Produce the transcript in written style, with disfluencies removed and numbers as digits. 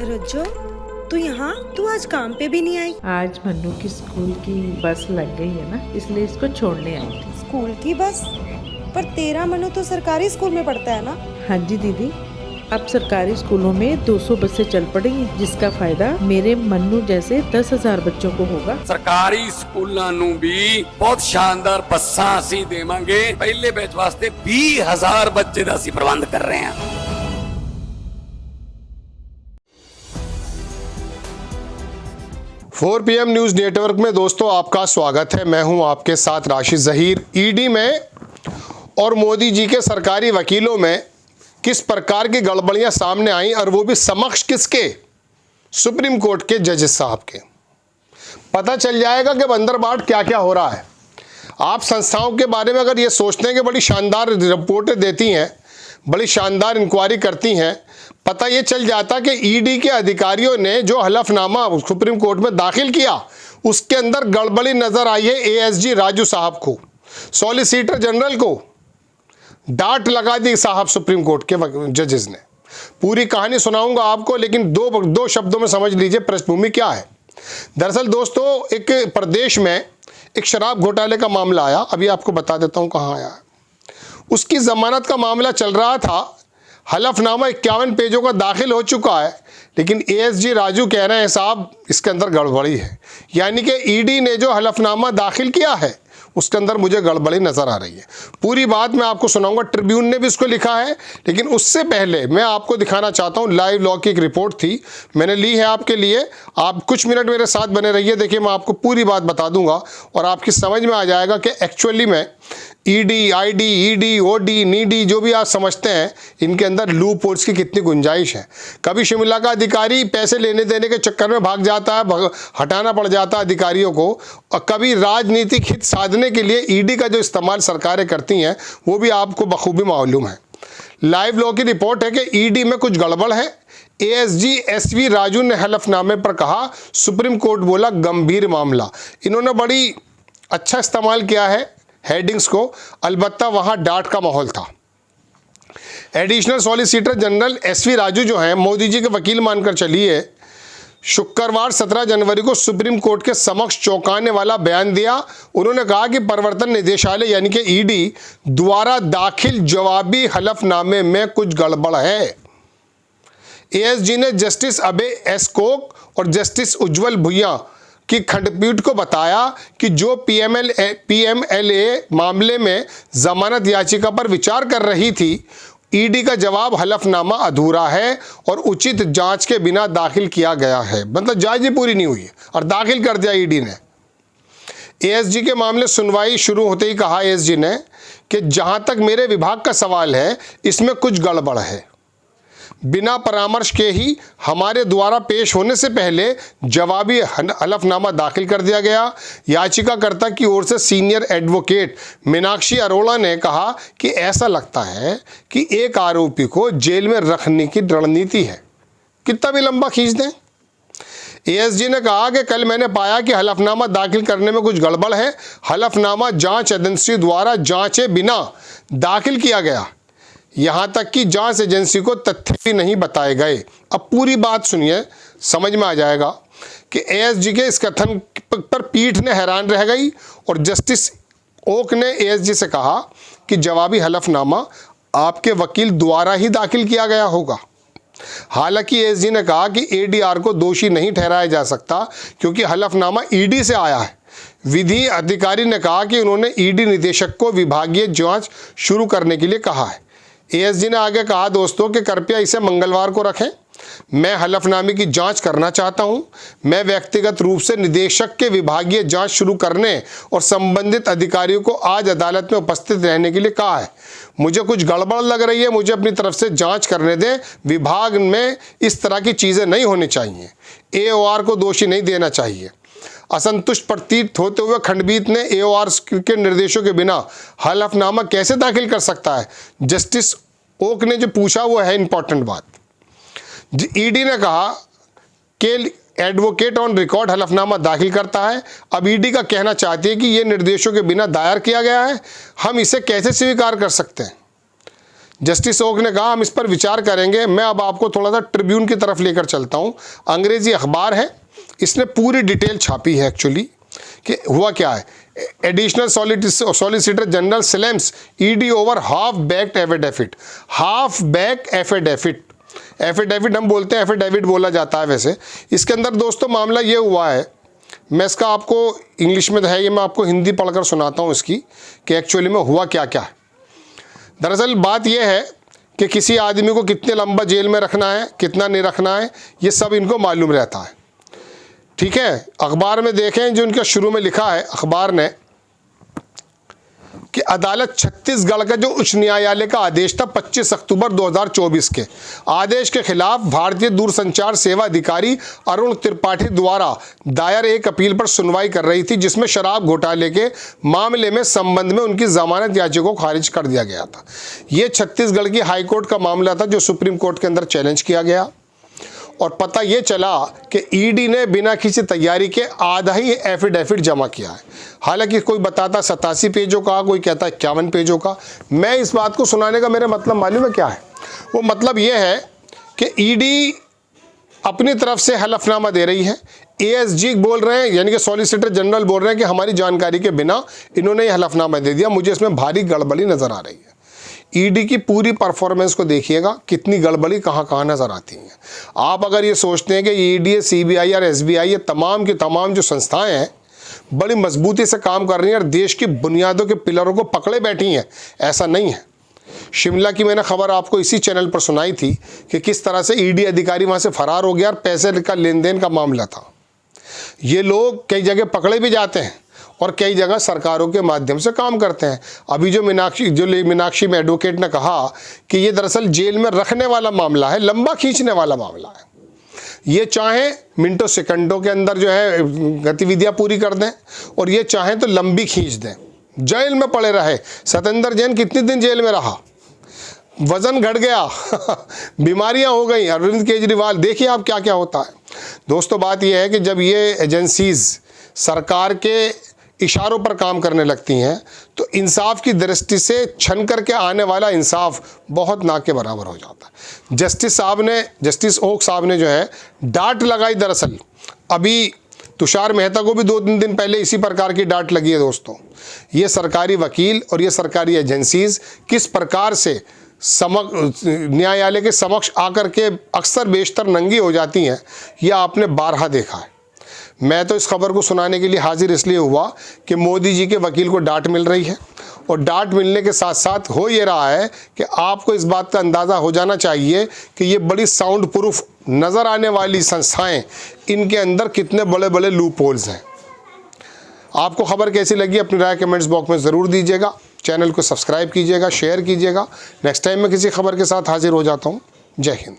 रज्जो, तू यहाँ? तू आज काम पे भी नहीं आई? आज मन्नू की स्कूल की बस लग गई है ना, इसलिए इसको छोड़ने आई थी। स्कूल की बस? पर तेरा मन्नू तो सरकारी स्कूल में पढ़ता है ना? हाँ जी दीदी, अब सरकारी स्कूलों में 200 बसें चल पड़ी हैं, जिसका फायदा मेरे मन्नू जैसे 10,000 बच्चों को होगा। सरकारी स्कूलों ਨੂੰ भी बहुत शानदार बसां ਅਸੀਂ ਦੇਵਾਂਗੇ। ਪਹਿਲੇ ਬੈਚ ਵਾਸਤੇ 20,000 ਬੱਚੇ ਦਾ ਅਸੀਂ ਪ੍ਰਬੰਧ ਕਰ ਰਹੇ ਹਾਂ। 4 PM न्यूज नेटवर्क में दोस्तों आपका स्वागत है। मैं हूं आपके साथ राशिद जहीर। ईडी में और मोदी जी के सरकारी वकीलों में किस प्रकार की गड़बड़ियां सामने आई, और वो भी समक्ष किसके? सुप्रीम कोर्ट के जजेस साहब के। पता चल जाएगा कि अंदर बाट क्या क्या हो रहा है। आप संस्थाओं के बारे में अगर ये सोचते हैं कि बड़ी शानदार रिपोर्टें देती हैं, बड़ी शानदार इंक्वायरी करती हैं, पता ये चल जाता कि ईडी के अधिकारियों ने जो हलफनामा सुप्रीम कोर्ट में दाखिल किया उसके अंदर गड़बड़ी नजर आई है। एएसजी राजू साहब को, सॉलिसिटर जनरल को डांट लगा दी साहब सुप्रीम कोर्ट के जजेस ने। पूरी कहानी सुनाऊंगा आपको, लेकिन दो शब्दों में समझ लीजिए पृष्ठभूमि क्या है। दरअसल दोस्तों, एक प्रदेश में एक शराब घोटाले का मामला आया। अभी आपको बता देता हूं कहां आया। उसकी जमानत का मामला चल रहा था। हलफनामा 51 पेजों का दाखिल हो चुका है, लेकिन एएसजी राजू कह रहे हैं साहब इसके अंदर गड़बड़ी है। यानी कि ईडी ने जो हलफनामा दाखिल किया है उसके अंदर मुझे गड़बड़ी नजर आ रही है। पूरी बात मैं आपको सुनाऊंगा। ट्रिब्यून ने भी इसको लिखा है, लेकिन उससे पहले मैं आपको दिखाना चाहता हूं। लाइव लॉ की एक रिपोर्ट थी, मैंने ली है आपके लिए। आप कुछ मिनट मेरे साथ बने रहिए। देखिए, मैं आपको पूरी बात बता दूंगा और आपकी समझ में आ जाएगा कि एक्चुअली में ईडी, आईडी, ईडी, ओडी, नीडी जो भी आप समझते हैं, इनके अंदर लूप होल्स की कितनी गुंजाइश है। कभी शिमला का अधिकारी पैसे लेने देने के चक्कर में भाग जाता है, हटाना पड़ जाता है अधिकारियों को, और कभी राजनीतिक हित साधने के लिए ईडी का जो इस्तेमाल सरकारें करती हैं वो भी आपको बखूबी मालूम है। लाइव लॉ की रिपोर्ट है कि ईडी में कुछ गड़बड़ है। एएसजी एसवी राजू ने हलफनामे पर कहा, सुप्रीम कोर्ट बोला गंभीर मामला। इन्होंने बड़ी अच्छा इस्तेमाल किया है हेडिंग्स को, अलबत्ता वहां डांट का माहौल था। Additional solicitor general SV Raju जो हैं, मोदी जी के वकील मानकर चलिए, शुक्रवार 17 जनवरी को सुप्रीम कोर्ट के समक्ष चौंकाने वाला बयान दिया। उन्होंने कहा कि प्रवर्तन निदेशालय यानी कि ईडी द्वारा दाखिल जवाबी हलफनामे में कुछ गड़बड़ है। एएसजी ने जस्टिस अभय एस कोक और जस्टिस उज्जवल भुइया की खंडपीठ को बताया कि जो पीएमएलए मामले में जमानत याचिका पर विचार कर रही थी, ईडी का जवाब हलफनामा अधूरा है और उचित जांच के बिना दाखिल किया गया है। मतलब जांच ही पूरी नहीं हुई है और दाखिल कर दिया ईडी ने। एएसजी के मामले सुनवाई शुरू होते ही कहा एएसजी ने कि जहां तक मेरे विभाग का सवाल है, इसमें कुछ गड़बड़ है। बिना परामर्श के ही हमारे द्वारा पेश होने से पहले जवाबी हलफनामा दाखिल कर दिया गया। याचिकाकर्ता की ओर से सीनियर एडवोकेट मीनाक्षी अरोड़ा ने कहा कि ऐसा लगता है कि एक आरोपी को जेल में रखने की रणनीति है। कितना भी लंबा खींच दें। एएसजी ने कहा कि कल मैंने पाया कि हलफनामा दाखिल करने में कुछ गड़बड़ है। हलफनामा जांच एजेंसी द्वारा जांचे बिना दाखिल किया गया, यहां तक कि जांच एजेंसी को तथ्य भी नहीं बताए गए। अब पूरी बात सुनिए, समझ में आ जाएगा कि एएसजी के इस कथन पर पीठ ने हैरान रह गई और जस्टिस ओक ने एएसजी से कहा कि जवाबी हलफनामा आपके वकील द्वारा ही दाखिल किया गया होगा। हालांकि एएसजी ने कहा कि एडीआर को दोषी नहीं ठहराया जा सकता क्योंकि हलफनामा ईडी से आया है। विधि अधिकारी ने कहा कि उन्होंने ईडी निदेशक को विभागीय जांच शुरू करने के लिए कहा है। एएसजी ने आगे कहा, दोस्तों कि कृपया इसे मंगलवार को रखें। मैं हलफनामे की जांच करना चाहता हूं। मैं व्यक्तिगत रूप से निदेशक के विभागीय जांच शुरू करने और संबंधित अधिकारियों को आज अदालत में उपस्थित रहने के लिए कहा है। मुझे कुछ गड़बड़ लग रही है, मुझे अपनी तरफ से जांच करने दें। विभाग में इस तरह की चीज़ें नहीं होनी चाहिए। एओआर को दोषी नहीं देना चाहिए। असंतुष्ट प्रतीत होते हुए खंडपीठ ने एओआर के निर्देशों के बिना हलफनामा कैसे दाखिल कर सकता है। जस्टिस ओक ने जो पूछा वो है इंपॉर्टेंट बात। ईडी ने कहा कि एडवोकेट ऑन रिकॉर्ड हलफनामा दाखिल करता है। अब ईडी का कहना चाहती है कि ये निर्देशों के बिना दायर किया गया है, हम इसे कैसे स्वीकार कर सकते हैं। जस्टिस ओक ने कहा हम इस पर विचार करेंगे। मैं अब आपको थोड़ा सा ट्रिब्यून की तरफ लेकर चलता हूँ। अंग्रेजी अखबार है, इसने पूरी डिटेल छापी है एक्चुअली कि हुआ क्या है। Additional solicitor general slams ED over half backed affidavit. Half back affidavit, affidavit हम बोलते हैं, एफिडेविट बोला जाता है वैसे। इसके अंदर दोस्तों मामला ये हुआ है, मैं इसका आपको इंग्लिश में तो है, ये मैं आपको हिंदी पढ़कर सुनाता हूँ इसकी कि एक्चुअली में हुआ क्या क्या है। दरअसल बात यह है कि किसी आदमी को कितने लंबा जेल में रखना है, कितना नहीं रखना है, ये सब इनको मालूम रहता है। ठीक है, अखबार में देखें जो इनका शुरू में लिखा है अखबार ने कि अदालत छत्तीसगढ़ का जो उच्च न्यायालय का आदेश था 25 अक्टूबर 2024 के आदेश के खिलाफ भारतीय दूरसंचार सेवा अधिकारी अरुण त्रिपाठी द्वारा दायर एक अपील पर सुनवाई कर रही थी, जिसमें शराब घोटाले के मामले में संबंध में उनकी जमानत याचिका को खारिज कर दिया गया था। यह छत्तीसगढ़ की हाईकोर्ट का मामला था जो सुप्रीम कोर्ट के अंदर चैलेंज किया गया, और पता ये चला कि ईडी ने बिना किसी तैयारी के आधा ही एफिडेविट जमा किया है। हालांकि कोई बताता 87 पेजों का, कोई कहता 51 पेजों का। मैं इस बात को सुनाने का मेरा मतलब मालूम है क्या है? वो मतलब ये है कि ईडी अपनी तरफ से हलफनामा दे रही है, एएसजी बोल रहे हैं यानी कि सॉलिसिटर जनरल बोल रहे हैं कि हमारी जानकारी के बिना इन्होंने ये हलफनामा दे दिया। मुझे इसमें भारी गड़बड़ी नज़र आ रही है। ईडी की पूरी परफॉर्मेंस को देखिएगा, कितनी गड़बड़ी कहाँ कहाँ नज़र आती हैं। आप अगर ये सोचते हैं कि ईडी, सीबीआई और एसबीआई ये तमाम की तमाम जो संस्थाएं हैं बड़ी मजबूती से काम कर रही हैं और देश की बुनियादों के पिलरों को पकड़े बैठी हैं, ऐसा नहीं है। शिमला की मैंने खबर आपको इसी चैनल पर सुनाई थी कि किस तरह से ईडी अधिकारी वहाँ से फरार हो गया और पैसे का लेन देन का मामला था। ये लोग कई जगह पकड़े भी जाते हैं और कई जगह सरकारों के माध्यम से काम करते हैं। अभी जो मीनाक्षी में एडवोकेट ने कहा कि ये दरअसल जेल में रखने वाला मामला है, लंबा खींचने वाला मामला है। ये चाहे मिनटों सेकंडों के अंदर जो है गतिविधियां पूरी कर दें और ये चाहे तो लंबी खींच दें, जेल में पड़े रहे। सत्येंद्र जैन कितने दिन जेल में रहा, वजन घट गया बीमारियां हो गई। अरविंद केजरीवाल, देखिए आप क्या क्या होता है। दोस्तों बात यह है कि जब ये एजेंसीज सरकार के इशारों पर काम करने लगती हैं तो इंसाफ की दृष्टि से छन करके आने वाला इंसाफ बहुत ना के बराबर हो जाता है। जस्टिस ओक साहब ने जो है डांट लगाई। दरअसल अभी तुषार मेहता को भी 2-3 दिन पहले इसी प्रकार की डांट लगी है। दोस्तों ये सरकारी वकील और ये सरकारी एजेंसीज किस प्रकार से न्यायालय के समक्ष आकर के अक्सर बेशतर नंगी हो जाती हैं, यह आपने बारहा देखा है। मैं तो इस खबर को सुनाने के लिए हाजिर इसलिए हुआ कि मोदी जी के वकील को डांट मिल रही है और डांट मिलने के साथ साथ हो ये रहा है कि आपको इस बात का अंदाज़ा हो जाना चाहिए कि ये बड़ी साउंड प्रूफ नज़र आने वाली संस्थाएं, इनके अंदर कितने बड़े बड़े लूप होल्स हैं। आपको खबर कैसी लगी अपनी राय कमेंट्स बॉक्स में ज़रूर दीजिएगा। चैनल को सब्सक्राइब कीजिएगा, शेयर कीजिएगा। नेक्स्ट टाइम मैं किसी खबर के साथ हाजिर हो जाता हूँ। जय हिंद।